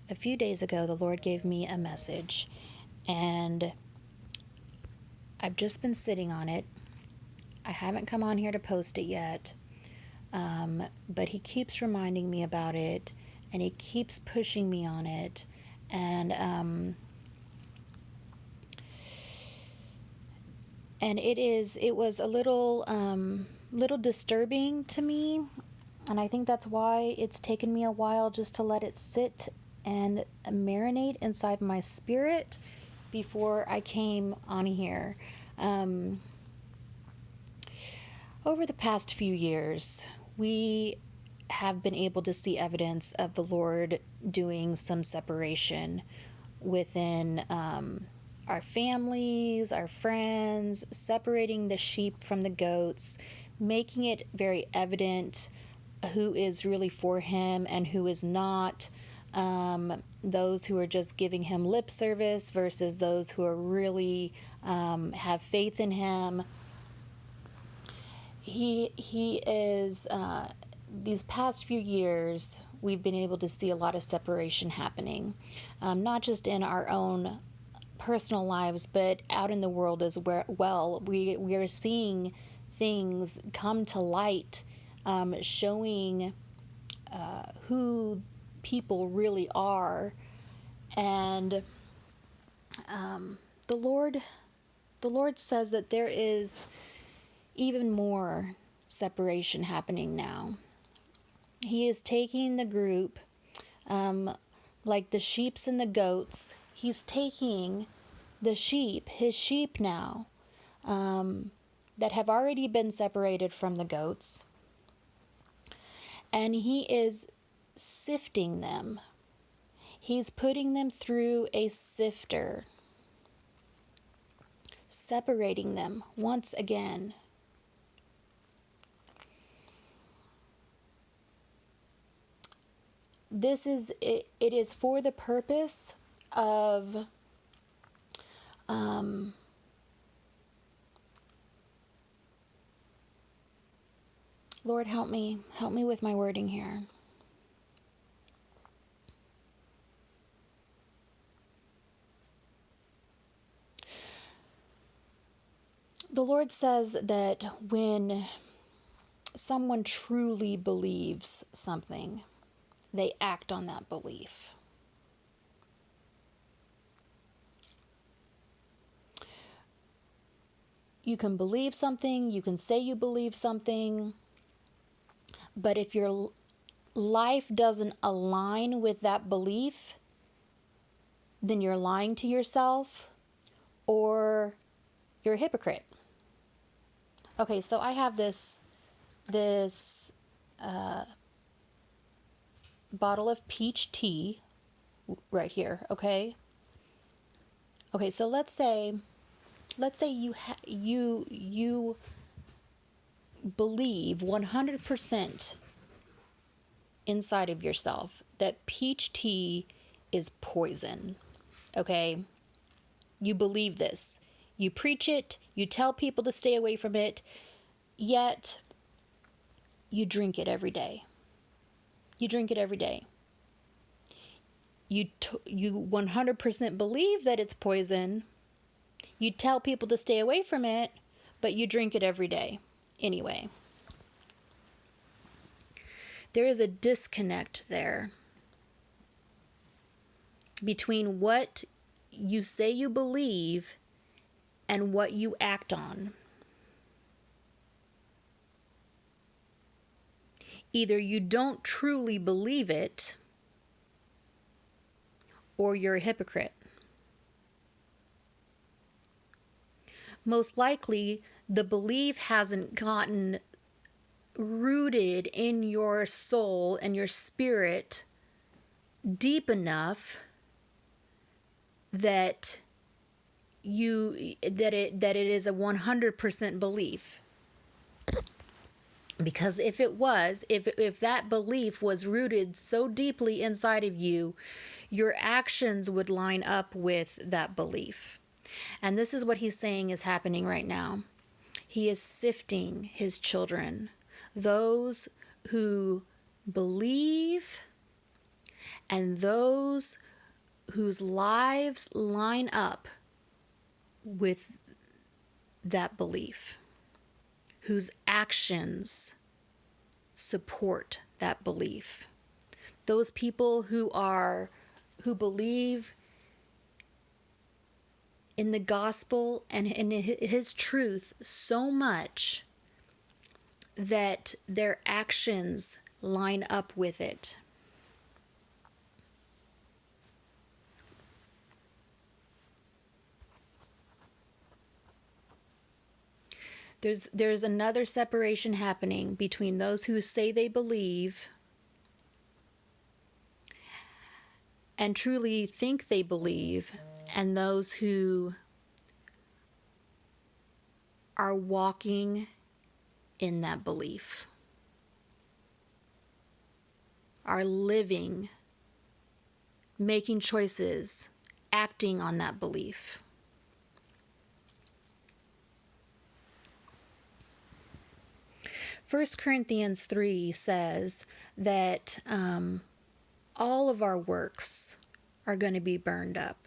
a few days ago, the Lord gave me a message, and I've just been sitting on it. I haven't come on here to post it yet, but He keeps reminding me about it, and He keeps pushing me on it, and it was a little disturbing to me, and I think that's why it's taken me a while just to let it sit and marinate inside my spirit before I came on here. Over the past few years, we have been able to see evidence of the Lord doing some separation within our families, our friends, separating the sheep from the goats, making it very evident who is really for Him and who is not. Those who are just giving Him lip service versus those who are really have faith in Him. He is, these past few years, we've been able to see a lot of separation happening, not just in our own personal lives, but out in the world as well. We are seeing things come to light, showing who people really are, and the Lord says that there is even more separation happening now. He is taking the group, like the sheeps and the goats. He's taking the sheep, His sheep now, that have already been separated from the goats, and He is sifting them. He's putting them through a sifter, separating them once again. It is for the purpose of Lord, help me with my wording here. The Lord says that when someone truly believes something, they act on that belief. You can believe something, you can say you believe something, but if your life doesn't align with that belief, then you're lying to yourself or you're a hypocrite. Okay, so I have this bottle of peach tea right here, okay? Okay, so let's say you believe 100% inside of yourself that peach tea is poison. Okay? You believe this. You preach it, you tell people to stay away from it, yet you drink it every day. You drink it every day. You 100% believe that it's poison. You tell people to stay away from it, but you drink it every day anyway. There is a disconnect there between what you say you believe and what you act on. Either you don't truly believe it, or you're a hypocrite. Most likely, the belief hasn't gotten rooted in your soul and your spirit deep enough that it is a 100% belief. Because if that belief was rooted so deeply inside of you, your actions would line up with that belief. And this is what He's saying is happening right now. He is sifting His children, those who believe And those whose lives line up with that belief, whose actions support that belief, those people who believe in the gospel and in his truth so much that their actions line up with it. There's another separation happening between those who say they believe and truly think they believe, and those who are walking in that belief, are living, making choices, acting on that belief. First Corinthians 3 says that all of our works are going to be burned up.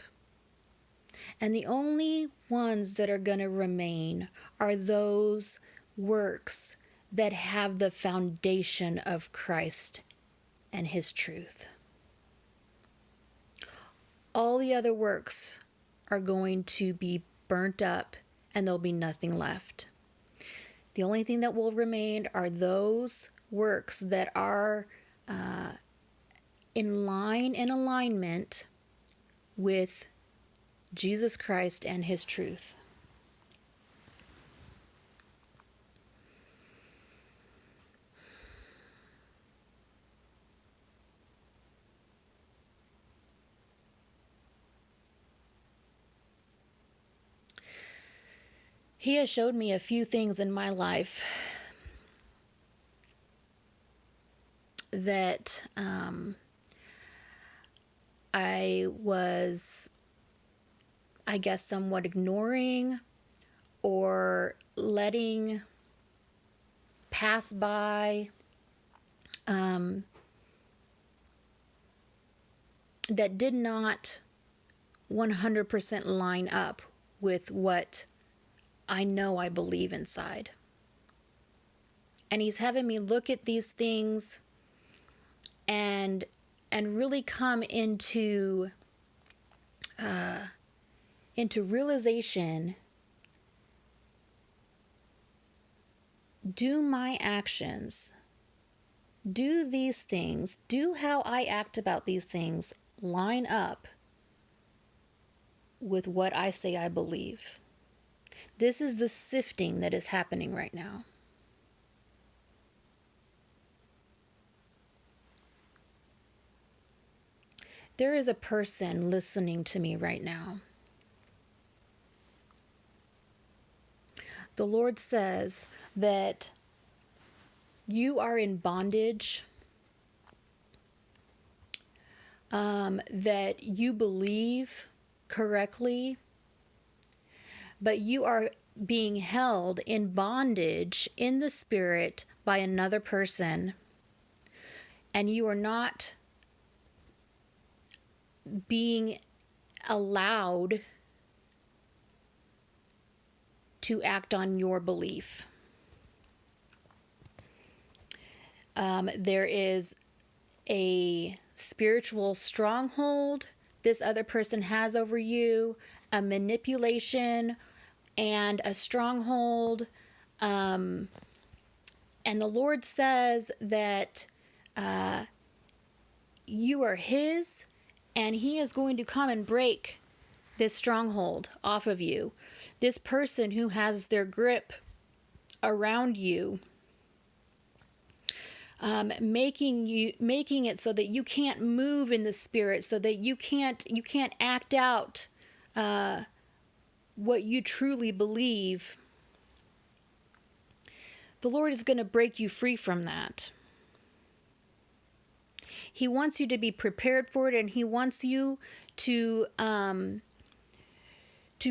And the only ones that are going to remain are those works that have the foundation of Christ and his truth. All the other works are going to be burnt up and there'll be nothing left. The only thing that will remain are those works that are in alignment with Jesus Christ and his truth. He has showed me a few things in my life that I was, I guess, somewhat ignoring or letting pass by, that did not 100% line up with what I know I believe inside. And he's having me look at these things and really come into realization. Do my actions, do these things, do how I act about these things line up with what I say I believe? This is the sifting that is happening right now. There is a person listening to me right now. The Lord says that you are in bondage, that you believe correctly, but you are being held in bondage in the spirit by another person, and you are not being allowed to act on your belief. There is a spiritual stronghold this other person has over you, a manipulation and a stronghold. And the Lord says that you are his, and he is going to come and break this stronghold off of you. This person who has their grip around you, making it so that you can't move in the spirit, so that you can't act out what you truly believe. The Lord is going to break you free from that. He wants you to be prepared for it, and he wants you to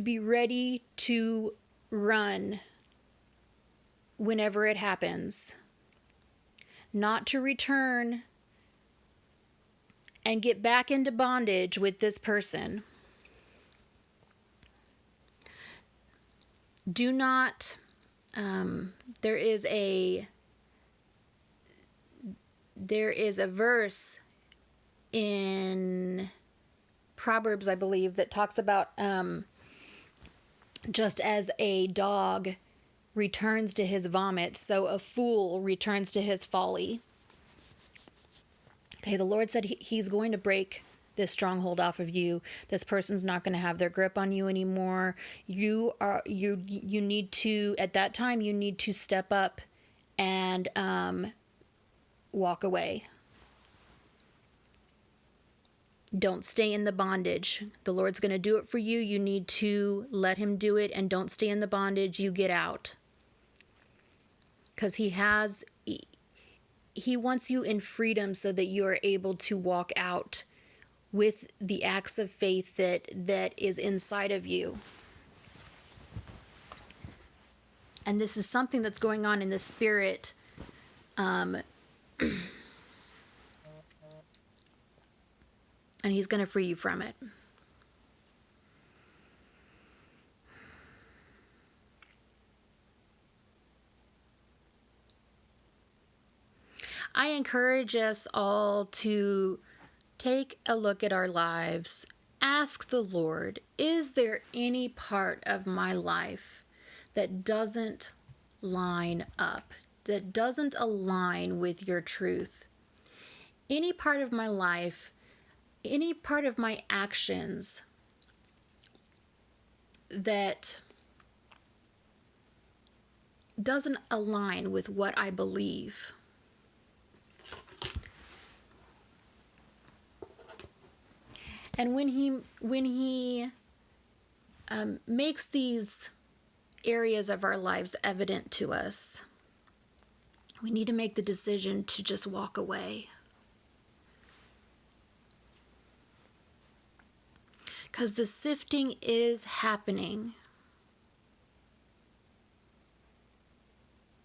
be ready to run whenever it happens. Not to return and get back into bondage with this person. Do not, there is a verse in Proverbs, I believe, that talks about just as a dog returns to his vomit, so a fool returns to his folly. Okay, the Lord said he's going to break this stronghold off of you. This person's not going to have their grip on you anymore. You need to, at that time, you need to step up and walk away. Don't stay in the bondage. The Lord's going to do it for you. You need to let him do it, and don't stay in the bondage. You get out. Because he wants you in freedom so that you are able to walk out with the acts of faith that is inside of you. And this is something that's going on in the spirit. And he's going to free you from it. I encourage us all to take a look at our lives. Ask the Lord, is there any part of my life that doesn't line up, that doesn't align with your truth? Any part of my life, any part of my actions that doesn't align with what I believe? And when he makes these areas of our lives evident to us, we need to make the decision to just walk away. Because the sifting is happening.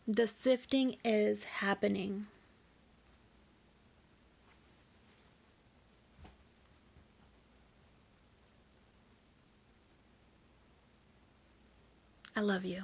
The sifting is happening. I love you.